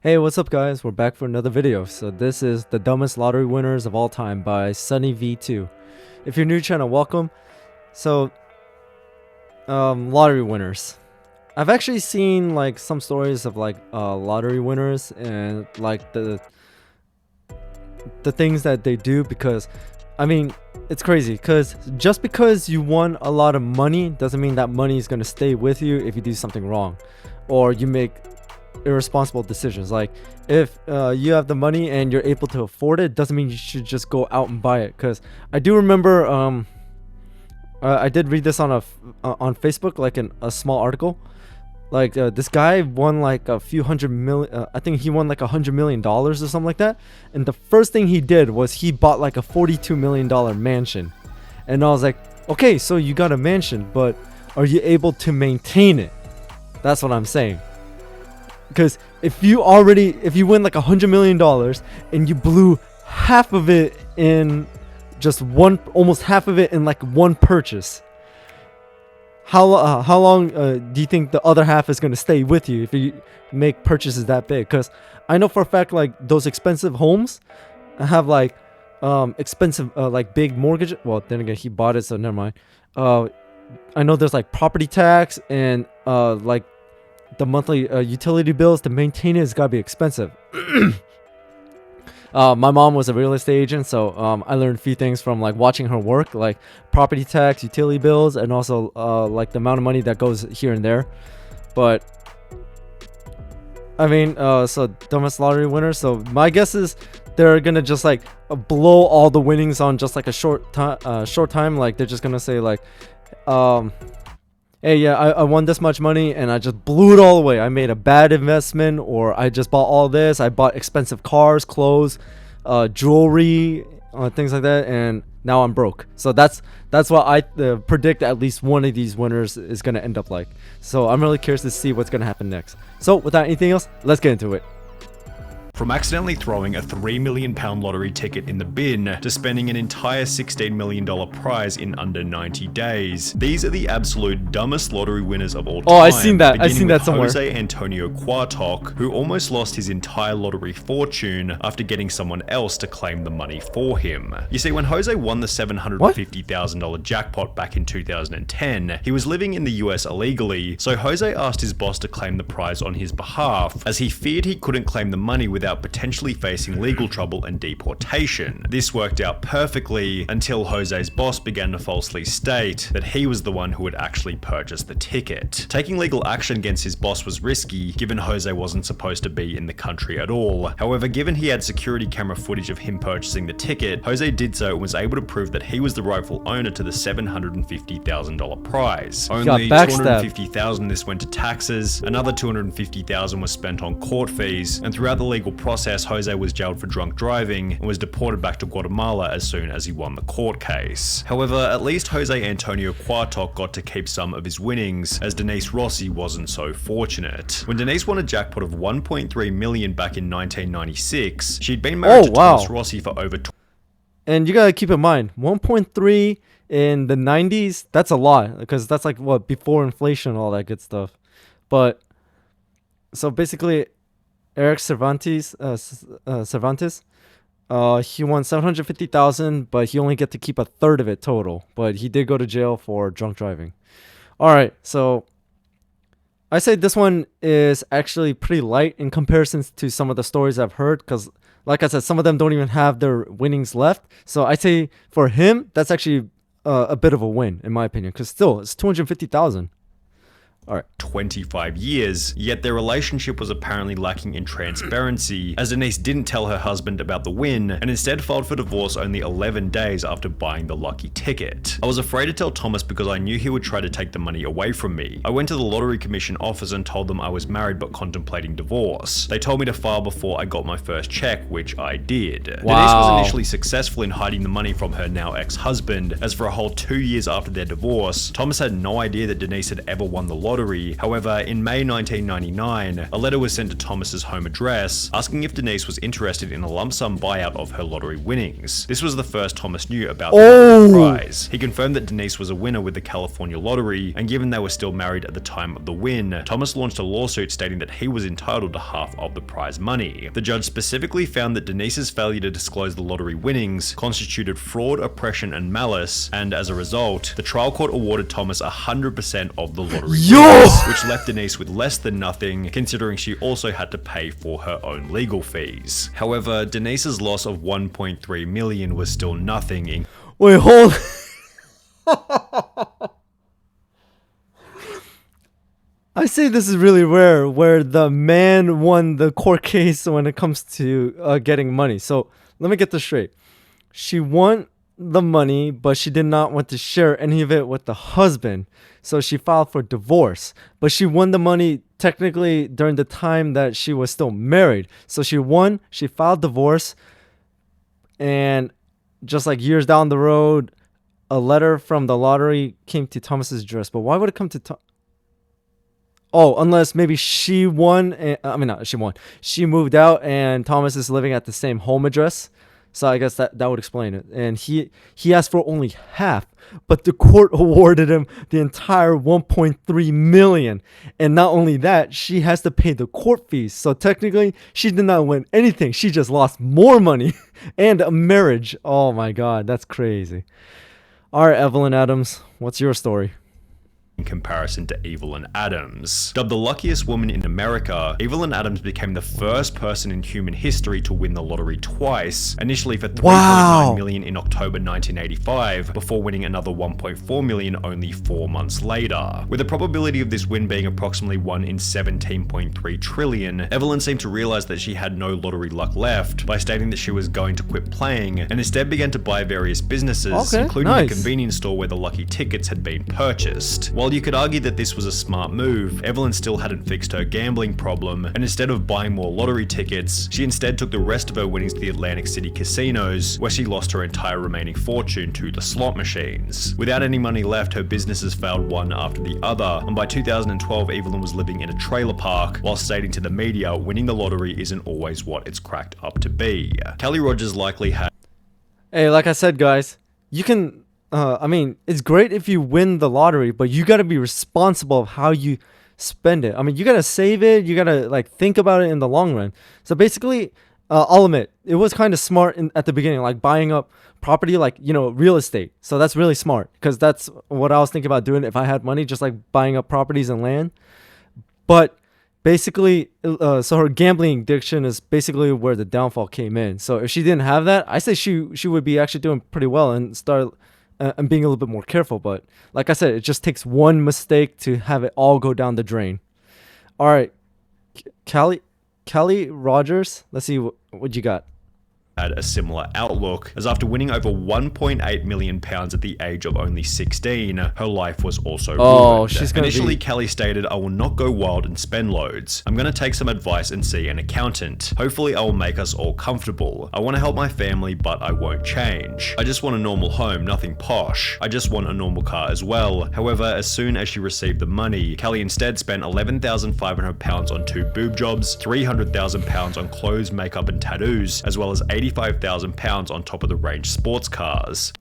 Hey, what's up guys? We're back for another video. So this is the dumbest lottery winners of all time by Sunny V2. If you're new to the channel, welcome. So, lottery winners. I've actually seen like some stories of like lottery winners and like the things that they do, because I mean it's crazy, because just because you won a lot of money doesn't mean that money is going to stay with you if you do something wrong or you make irresponsible decisions. Like if you have the money and you're able to afford it, doesn't mean you should just go out and buy it. Because I do remember I did read this on on Facebook, like in a small article. Like this guy won like a few hundred million, I think he won like $100 million or something like that, and the first thing he did was he bought like a $42 million mansion. And I was like, okay, so you got a mansion, but are you able to maintain it? That's what I'm saying. Because if you win like $100 million and you blew half of it in just almost half of it in like one purchase, how long do you think the other half is going to stay with you if you make purchases that big? Because I know for a fact, like those expensive homes have like expensive like big mortgage. Well, then again, he bought it, so never mind. I know there's like property tax and like the monthly utility bills to maintain it has got to be expensive. My mom was a real estate agent, so I learned a few things from like watching her work, like property tax, utility bills, and also like the amount of money that goes here and there. But I mean, so dumbest lottery winner. So my guess is they're gonna just like blow all the winnings on just like a short time. Like they're just gonna say like, hey, yeah, I won this much money and I just blew it all away. I made a bad investment, or I just bought all this. I bought expensive cars, clothes, jewelry, things like that, and now I'm broke. So that's what I predict at least one of these winners is going to end up like. So I'm really curious to see what's going to happen next. So without anything else, let's get into it. From accidentally throwing a £3 million lottery ticket in the bin to spending an entire $16 million prize in under 90 days. These are the absolute dumbest lottery winners of all time. Oh, I seen that. I seen that somewhere. Jose Antonio Cuartoc, who almost lost his entire lottery fortune after getting someone else to claim the money for him. You see, when Jose won the $750,000 jackpot back in 2010, he was living in the US illegally, so Jose asked his boss to claim the prize on his behalf, as he feared he couldn't claim the money without potentially facing legal trouble and deportation. This worked out perfectly until Jose's boss began to falsely state that he was the one who had actually purchased the ticket. Taking legal action against his boss was risky, given Jose wasn't supposed to be in the country at all. However, given he had security camera footage of him purchasing the ticket, Jose did so and was able to prove that he was the rightful owner to the $750,000 prize. Only $250,000 of this went to taxes, another $250,000 was spent on court fees, and throughout the legal process, Jose was jailed for drunk driving and was deported back to Guatemala as soon as he won the court case. However, at least Jose Antonio Cuartoc got to keep some of his winnings, as Denise Rossi wasn't so fortunate. When Denise won a jackpot of $1.3 million back in 1996, she'd been married to Thomas Rossi for over and you gotta keep in mind, 1.3 in the 90s, that's a lot, because that's like what, before inflation and all that good stuff. But so basically Eric Cervantes, he won $750,000, but he only get to keep a third of it total. But he did go to jail for drunk driving. All right, so I say this one is actually pretty light in comparison to some of the stories I've heard, because like I said, some of them don't even have their winnings left. So I say for him, that's actually a bit of a win in my opinion, because still it's $250,000. All right. 25 years, yet their relationship was apparently lacking in transparency, as Denise didn't tell her husband about the win and instead filed for divorce only 11 days after buying the lucky ticket. I was afraid to tell Thomas because I knew he would try to take the money away from me. I went to the Lottery Commission office and told them I was married but contemplating divorce. They told me to file before I got my first check, which I did. Wow. Denise was initially successful in hiding the money from her now ex-husband, as for a whole 2 years after their divorce, Thomas had no idea that Denise had ever won the lottery lottery. However, in May 1999, a letter was sent to Thomas's home address asking if Denise was interested in a lump sum buyout of her lottery winnings. This was the first Thomas knew about the lottery prize. He confirmed that Denise was a winner with the California lottery, and given they were still married at the time of the win, Thomas launched a lawsuit stating that he was entitled to half of the prize money. The judge specifically found that Denise's failure to disclose the lottery winnings constituted fraud, oppression, and malice, and as a result, the trial court awarded Thomas 100% of the lottery winnings, which left Denise with less than nothing, considering she also had to pay for her own legal fees. However, Denise's loss of $1.3 million was still nothing in— Wait, hold. I say this is really rare, where the man won the court case when it comes to getting money. So let me get this straight. She won the money, but she did not want to share any of it with the husband. So she filed for divorce. But she won the money technically during the time that she was still married. So she won, she filed divorce, and just like years down the road, a letter from the lottery came to Thomas's address. But why would it come to Oh, unless maybe she won. Not she won. She moved out, and Thomas is living at the same home address. So I guess that would explain it. And he asked for only half, but the court awarded him the entire 1.3 million. And not only that, she has to pay the court fees. So technically, she did not win anything. She just lost more money and a marriage. Oh my God, that's crazy. All right, Evelyn Adams, what's your story? In comparison to Evelyn Adams. Dubbed the luckiest woman in America, Evelyn Adams became the first person in human history to win the lottery twice, initially for $3.9 million in October 1985, before winning another $1.4 million only 4 months later. With the probability of this win being approximately 1 in 17.3 trillion, Evelyn seemed to realize that she had no lottery luck left by stating that she was going to quit playing, and instead began to buy various businesses, including the convenience store where the lucky tickets had been purchased. While you could argue that this was a smart move, Evelyn still hadn't fixed her gambling problem, and instead of buying more lottery tickets, she instead took the rest of her winnings to the Atlantic City casinos, where she lost her entire remaining fortune to the slot machines. Without any money left, her businesses failed one after the other, and by 2012, Evelyn was living in a trailer park, while stating to the media, winning the lottery isn't always what it's cracked up to be. Kelly Rogers likely had— Hey, like I said, guys, you can it's great if you win the lottery, but you got to be responsible of how you spend it. I mean, you got to save it. You got to like think about it in the long run. So basically, I'll admit it was kind of smart at the beginning, like buying up property, like, real estate. So that's really smart, because that's what I was thinking about doing if I had money, just like buying up properties and land. But basically, so her gambling addiction is basically where the downfall came in. So if she didn't have that, I say she would be actually doing pretty well and start and being a little bit more careful. But like I said, it just takes one mistake to have it all go down the drain. All right, Kelly Rogers, let's see what you got. Had a similar outlook, as after winning over £1.8 million at the age of only 16, her life was also ruined. Initially, Kelly stated, "I will not go wild and spend loads. I'm going to take some advice and see an accountant. Hopefully I will make us all comfortable. I want to help my family, but I won't change. I just want a normal home, nothing posh. I just want a normal car as well." However, as soon as she received the money, Kelly instead spent £11,500 on 2 boob jobs, £300,000 on clothes, makeup and tattoos, as well as £85,000 on top of the range sports cars.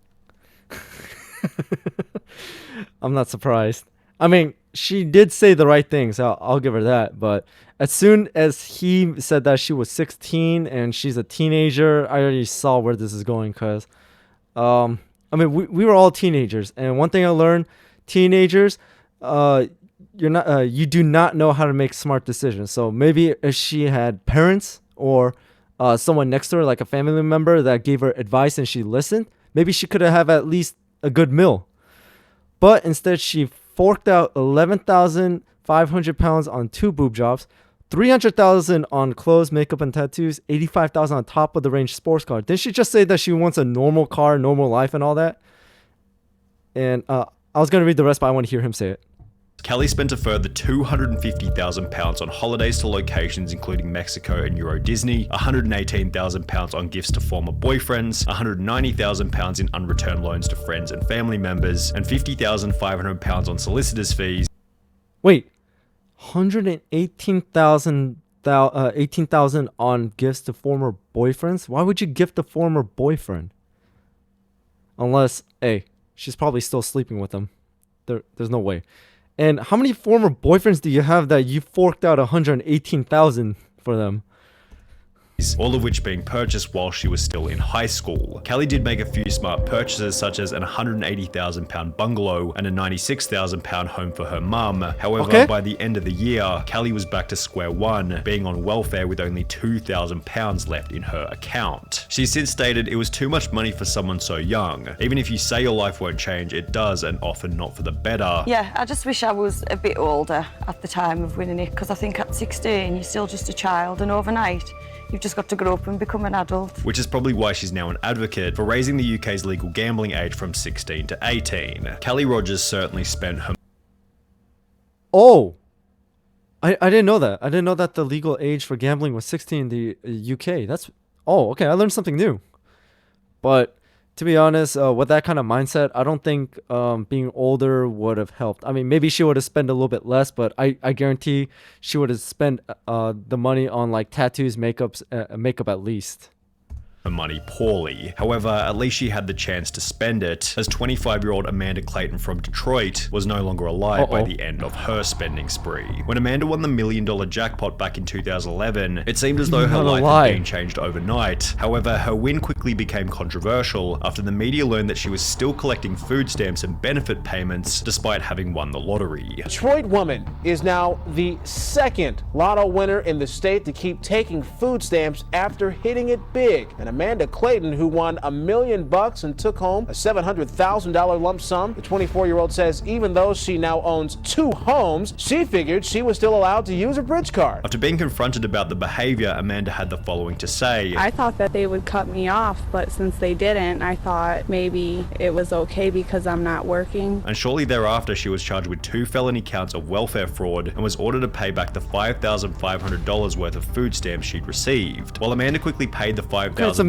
I'm not surprised. I mean, she did say the right things. I'll give her that. But as soon as he said that she was 16 and she's a teenager, I already saw where this is going. Because, we were all teenagers. And one thing I learned, teenagers, you do not know how to make smart decisions. So maybe if she had parents or someone next to her, like a family member that gave her advice and she listened, maybe she could have at least a good meal. But instead, she forked out £11,500 on 2 boob jobs, $300,000 on clothes, makeup, and tattoos, $85,000 on top of the range sports car. Didn't she just say that she wants a normal car, normal life, and all that? And I was going to read the rest, but I want to hear him say it. Kelly spent a further £250,000 on holidays to locations including Mexico and Euro Disney, £118,000 on gifts to former boyfriends, £190,000 in unreturned loans to friends and family members, and £50,500 on solicitors' fees. Wait, 18,000 on gifts to former boyfriends? Why would you gift a former boyfriend? Unless, hey, she's probably still sleeping with them. There's no way. And how many former boyfriends do you have that you forked out 118,000 for them? All of which being purchased while she was still in high school. Kelly did make a few smart purchases, such as an £180,000 bungalow and a £96,000 home for her mum. However, by the end of the year, Kelly was back to square one, being on welfare with only £2,000 left in her account. She's since stated it was too much money for someone so young. Even if you say your life won't change, it does, and often not for the better. Yeah, I just wish I was a bit older at the time of winning it, because I think at 16 you're still just a child, and overnight you've just got to grow up and become an adult. Which is probably why she's now an advocate for raising the UK's legal gambling age from 16 to 18. Kelly Rogers certainly spent her... Oh! I didn't know that. I didn't know that the legal age for gambling was 16 in the UK. That's... Oh, okay, I learned something new. But to be honest, with that kind of mindset, I don't think being older would have helped. I mean, maybe she would have spent a little bit less, but I guarantee she would have spent the money on like tattoos, makeup at least. Money poorly. However, at least she had the chance to spend it, as 25-year-old Amanda Clayton from Detroit was no longer alive by the end of her spending spree. When Amanda won the $1 million jackpot back in 2011, it seemed as though her life had been changed overnight. However, her win quickly became controversial after the media learned that she was still collecting food stamps and benefit payments despite having won the lottery. Detroit woman is now the second lotto winner in the state to keep taking food stamps after hitting it big. And Amanda Clayton, who won $1 million and took home a $700,000 lump sum. The 24-year-old says even though she now owns 2 homes, she figured she was still allowed to use a bridge card. After being confronted about the behavior, Amanda had the following to say. I thought that they would cut me off, but since they didn't, I thought maybe it was okay because I'm not working. And shortly thereafter, she was charged with 2 felony counts of welfare fraud and was ordered to pay back the $5,500 worth of food stamps she'd received. While Amanda quickly paid the $5,500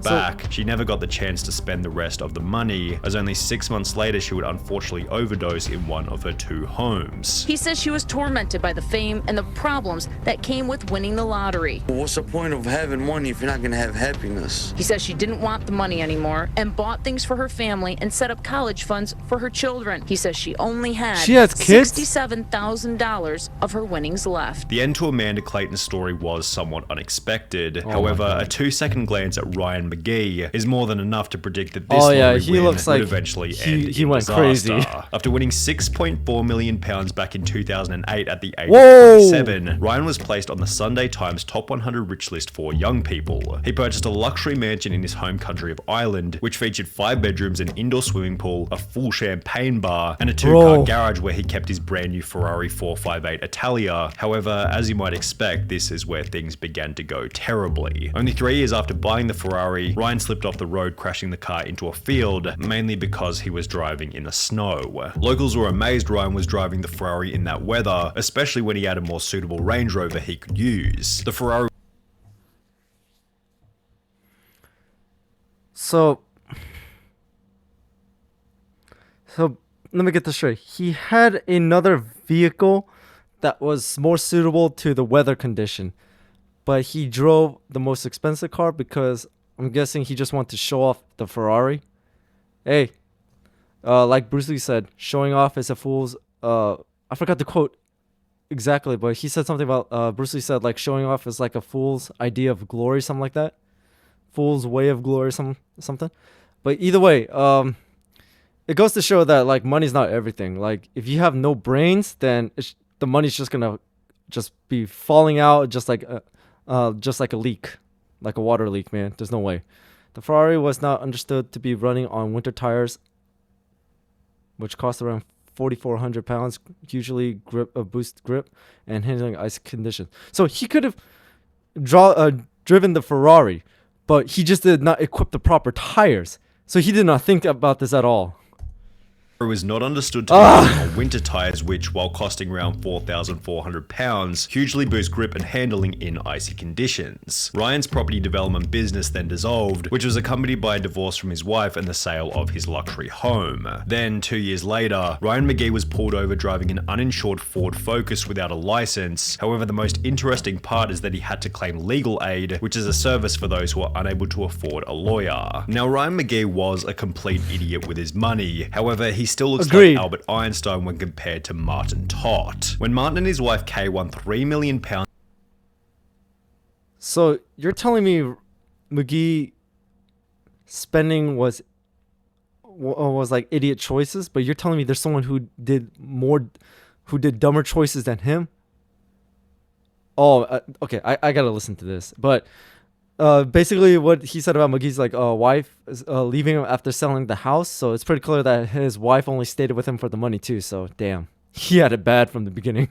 back, she never got the chance to spend the rest of the money, as only 6 months later she would unfortunately overdose in one of her 2 homes. He says she was tormented by the fame and the problems that came with winning the lottery. What's the point of having money if you're not gonna have happiness? He says she didn't want the money anymore and bought things for her family and set up college funds for her children. He says she only had $67,000 of her winnings left. The end to Amanda Clayton's story was somewhat unexpected. However, a 2-second glance at Ryan McGee is more than enough to predict that this lottery win would eventually end in disaster. Crazy. After winning £6.4 million back in 2008 at the age of 27, Ryan was placed on the Sunday Times Top 100 Rich list for young people. He purchased a luxury mansion in his home country of Ireland, which featured 5 bedrooms, an indoor swimming pool, a full champagne bar, and a 2-car garage where he kept his brand new Ferrari 458 Italia. However, as you might expect, this is where things began to go terribly. Only 3 years after buying the Ferrari, Ryan slipped off the road, crashing the car into a field, mainly because he was driving in the snow. Locals were amazed Ryan was driving the Ferrari in that weather, especially when he had a more suitable Range Rover he could use. The Ferrari... So let me get this straight. He had another vehicle that was more suitable to the weather condition, but he drove the most expensive car because I'm guessing he just wanted to show off the Ferrari. Hey, like Bruce Lee said, showing off is a fool's... I forgot the quote exactly, but he said something about... Bruce Lee said, like, showing off is like a fool's idea of glory, something like that. Fool's way of glory, something. But either way, it goes to show that, like, money's not everything. Like, if you have no brains, then the money's just gonna just be falling out just like a leak. Like a water leak, man. There's no way. The Ferrari was not understood to be running on winter tires, which cost around 4,400 pounds, usually boost grip and handling ice conditions. So he could have driven the Ferrari, but he just did not equip the proper tires. So he did not think about this at all. was not understood to be on winter tires, which, while costing around £4,400, hugely boost grip and handling in icy conditions. Ryan's property development business then dissolved, which was accompanied by a divorce from his wife and the sale of his luxury home. Then, 2 years later, Ryan McGee was pulled over driving an uninsured Ford Focus without a license. However, the most interesting part is that he had to claim legal aid, which is a service for those who are unable to afford a lawyer. Now, Ryan McGee was a complete idiot with his money. However, he still looks like Albert Einstein when compared to Martin Todt. When Martin and his wife Kay won £3 million. So you're telling me McGee spending was like idiot choices, but you're telling me there's someone who did dumber choices than him? Oh, okay. I gotta listen to this, but. Basically what he said about McGee's like wife is leaving him after selling the house, so it's pretty clear that his wife only stayed with him for the money too, so damn. He had it bad from the beginning.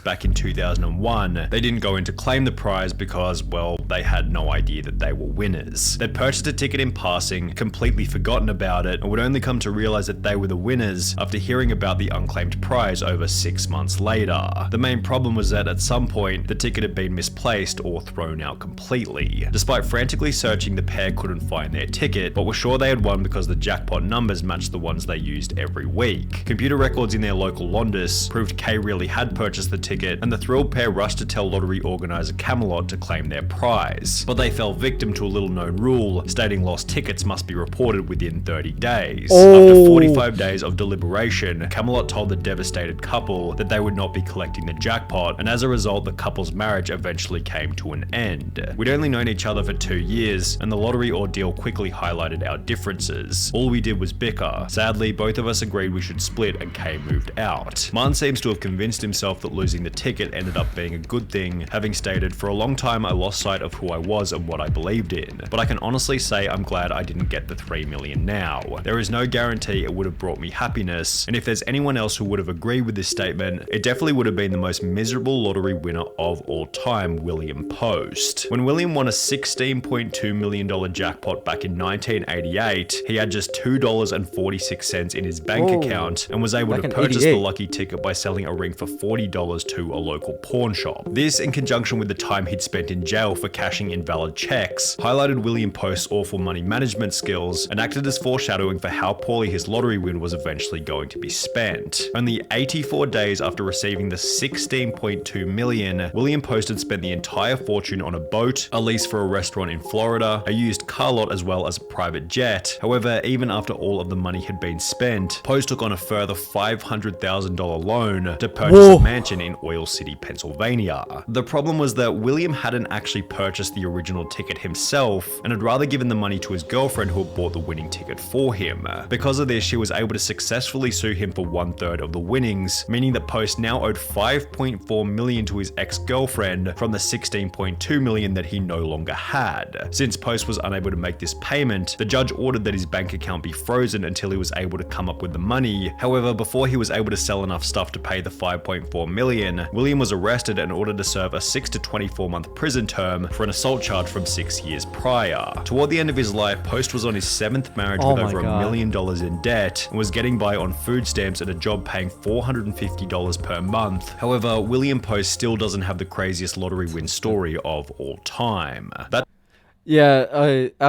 Back in 2001, they didn't go in to claim the prize because, well, they had no idea that they were winners. They'd purchased a ticket in passing, completely forgotten about it, and would only come to realize that they were the winners after hearing about the unclaimed prize over 6 months later. The main problem was that at some point, the ticket had been misplaced or thrown out completely. Despite frantically searching, the pair couldn't find their ticket, but were sure they had won because the jackpot numbers matched the ones they used every week. Computer records in their local Londis proved Kay really had purchased the ticket, and the thrilled pair rushed to tell lottery organizer Camelot to claim their prize. But they fell victim to a little-known rule, stating lost tickets must be reported within 30 days. After 45 days of deliberation, Camelot told the devastated couple that they would not be collecting the jackpot, and as a result, the couple's marriage eventually came to an end. We'd only known each other for 2 years, and the lottery ordeal quickly highlighted our differences. All we did was bicker. Sadly, both of us agreed we should split, and Kay moved out. Martin seems to have convinced himself that losing the ticket ended up being a good thing, having stated, "For a long time I lost sight of who I was and what I believed in, but I can honestly say I'm glad I didn't get the $3 million now. There is no guarantee it would have brought me happiness, and if there's anyone else who would have agreed with this statement, it definitely would have been the most miserable lottery winner of all time, William Post." When William won a $16.2 million jackpot back in 1988, he had just $2.46 in his bank account and was able to purchase the lucky ticket by selling a ring for $40 to a local pawn shop. This, in conjunction with the time he'd spent in jail for cashing invalid checks, highlighted William Post's awful money management skills and acted as foreshadowing for how poorly his lottery win was eventually going to be spent. Only 84 days after receiving the $16.2 million, William Post had spent the entire fortune on a boat, a lease for a restaurant in Florida, a used car lot, as well as a private jet. However, even after all of the money had been spent, Post took on a further $500,000 loan to purchase a mansion in Oil City, Pennsylvania. The problem was that William hadn't actually purchased the original ticket himself and had rather given the money to his girlfriend who had bought the winning ticket for him. Because of this, she was able to successfully sue him for 1/3 of the winnings, meaning that Post now owed $5.4 million to his ex-girlfriend from the $16.2 million that he no longer had. Since Post was unable to make this payment, the judge ordered that his bank account be frozen until he was able to come up with the money. However, before he was able to sell enough stuff to pay the $5.4 million, William was arrested and ordered to serve a 6 to 24 month prison term for an assault charge from 6 years prior. Toward the end of his life, Post was on his 7th marriage with over $1 million in debt and was getting by on food stamps at a job paying $450 per month. However, William Post still doesn't have the craziest lottery win story of all time. Out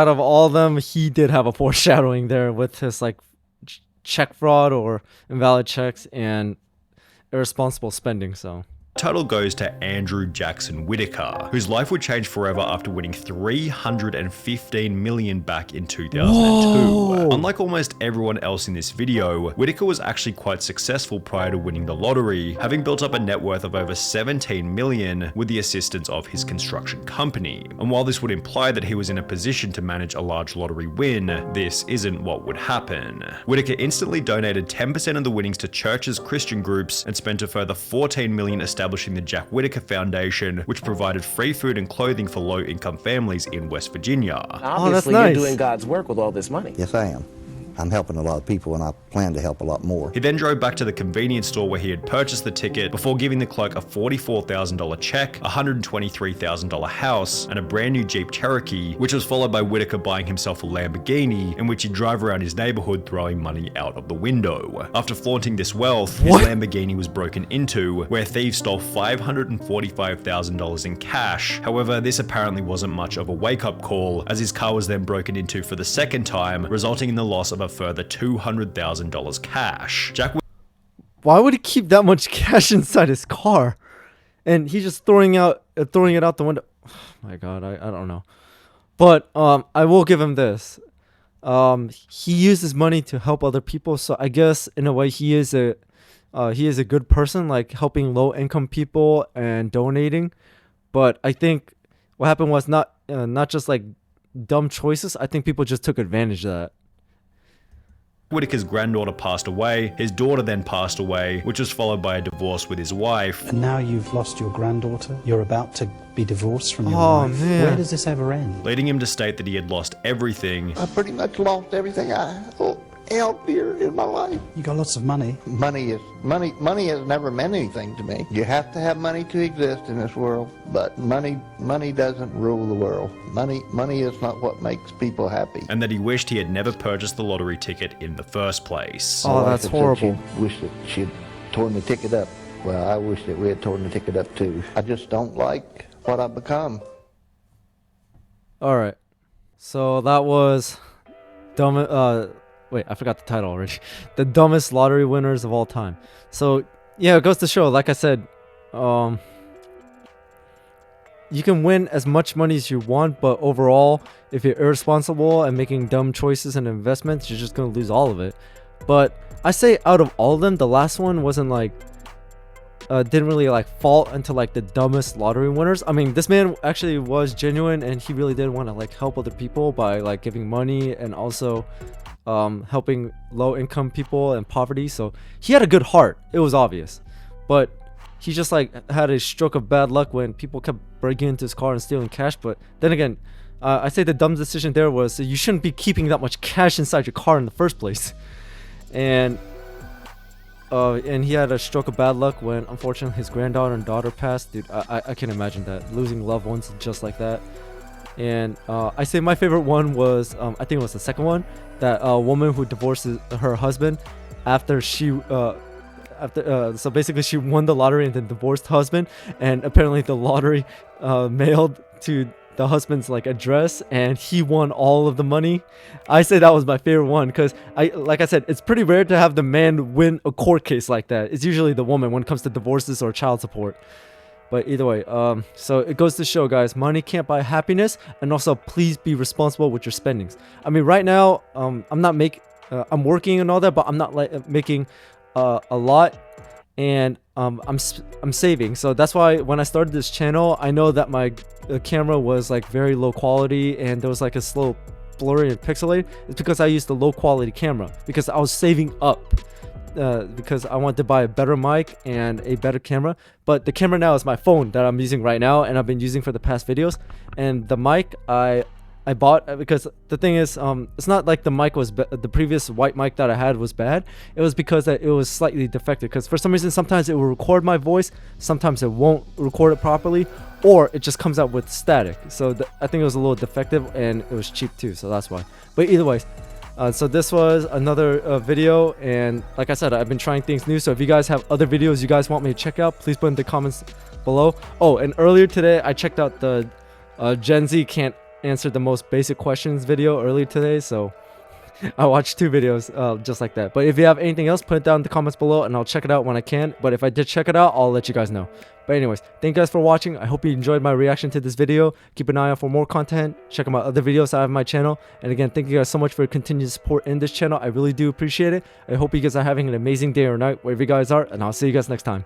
of all of them, he did have a foreshadowing there with his like check fraud or invalid checks and irresponsible spending, so. Title goes to Andrew Jackson Whitaker, whose life would change forever after winning $315 million back in 2002. Whoa. Unlike almost everyone else in this video, Whitaker was actually quite successful prior to winning the lottery, having built up a net worth of over $17 million with the assistance of his construction company. And while this would imply that he was in a position to manage a large lottery win, this isn't what would happen. Whitaker instantly donated 10% of the winnings to churches, Christian groups, and spent a further $14 million establishing the Jack Whitaker Foundation, which provided free food and clothing for low-income families in West Virginia. Obviously, that's nice. You're doing God's work with all this money. Yes, I am. I'm helping a lot of people, and I plan to help a lot more. He then drove back to the convenience store where he had purchased the ticket before giving the clerk a $44,000 check, a $123,000 house, and a brand new Jeep Cherokee, which was followed by Whitaker buying himself a Lamborghini, in which he'd drive around his neighborhood throwing money out of the window. After flaunting this wealth, his Lamborghini was broken into, where thieves stole $545,000 in cash. However, this apparently wasn't much of a wake-up call, as his car was then broken into for the second time, resulting in the loss of a further $200,000 cash. Why would he keep that much cash inside his car? And he's just throwing it out the window. Oh my God, I don't know. But I will give him this. He uses money to help other people, so I guess in a way he is a good person, like helping low-income people and donating. But I think what happened was not just like dumb choices. I think people just took advantage of that. Whitaker's granddaughter passed away, his daughter then passed away, which was followed by a divorce with his wife. And now you've lost your granddaughter, you're about to be divorced from your wife. Man. Where does this ever end? Leading him to state that he had lost everything. I pretty much lost everything I held dear in my life. You got lots of money. Money has never meant anything to me. You have to have money to exist in this world, but money doesn't rule the world. Money is not what makes people happy. And that he wished he had never purchased the lottery ticket in the first place. Oh, that's horrible. Wish that she'd torn the ticket up. Well, I wish that we had torn the ticket up too. I just don't like what I've become. All right. So that was dumb. Wait, I forgot the title already. The dumbest lottery winners of all time. So yeah, it goes to show, like I said, you can win as much money as you want, but overall, if you're irresponsible and making dumb choices and investments, you're just gonna lose all of it. But I say out of all of them, the last one wasn't like didn't really like fall into like the dumbest lottery winners. I mean, this man actually was genuine, and he really did want to like help other people by like giving money and also helping low-income people and poverty. So he had a good heart, it was obvious, but he just like had a stroke of bad luck when people kept breaking into his car and stealing cash. But then again, I say the dumb decision there was you shouldn't be keeping that much cash inside your car in the first place. And he had a stroke of bad luck when unfortunately his granddaughter and daughter passed. Dude, I can't imagine that, losing loved ones just like that. And I say my favorite one was I think it was the second one, that woman who divorced her husband after she so basically she won the lottery and then divorced her husband, and apparently the lottery mailed to the husband's like address, and he won all of the money. I say that was my favorite one because like I said, it's pretty rare to have the man win a court case like that. It's usually the woman when it comes to divorces or child support. But either way, so it goes to show, guys, money can't buy happiness, and also please be responsible with your spendings. I mean, right now, I'm I'm working and all that, but I'm not like making a lot, and I'm saving. So that's why when I started this channel, I know that my camera was like very low quality and there was like a slow blurry and pixelated. It's because I used the low quality camera because I was saving up. Because I wanted to buy a better mic and a better camera, but the camera now is my phone that I'm using right now and I've been using for the past videos. And the mic I bought because the thing is, it's not like the mic was the previous white mic that I had was bad. It was because it was slightly defective, because for some reason sometimes it will record my voice, sometimes it won't record it properly, or it just comes out with static. So I think it was a little defective, and it was cheap too, so that's why. But either way, so this was another video, and like I said, I've been trying things new. So if you guys have other videos you guys want me to check out, please put in the comments below. Oh, and earlier today I checked out the Gen Z can't answer the most basic questions video earlier today, so I watched 2 videos just like that. But if you have anything else, put it down in the comments below and I'll check it out when I can. But if I did check it out, I'll let you guys know. But anyways, thank you guys for watching. I hope you enjoyed my reaction to this video. Keep an eye out for more content. Check out my other videos I have on my channel. And again, thank you guys so much for your continued support in this channel. I really do appreciate it. I hope you guys are having an amazing day or night wherever you guys are, and I'll see you guys next time.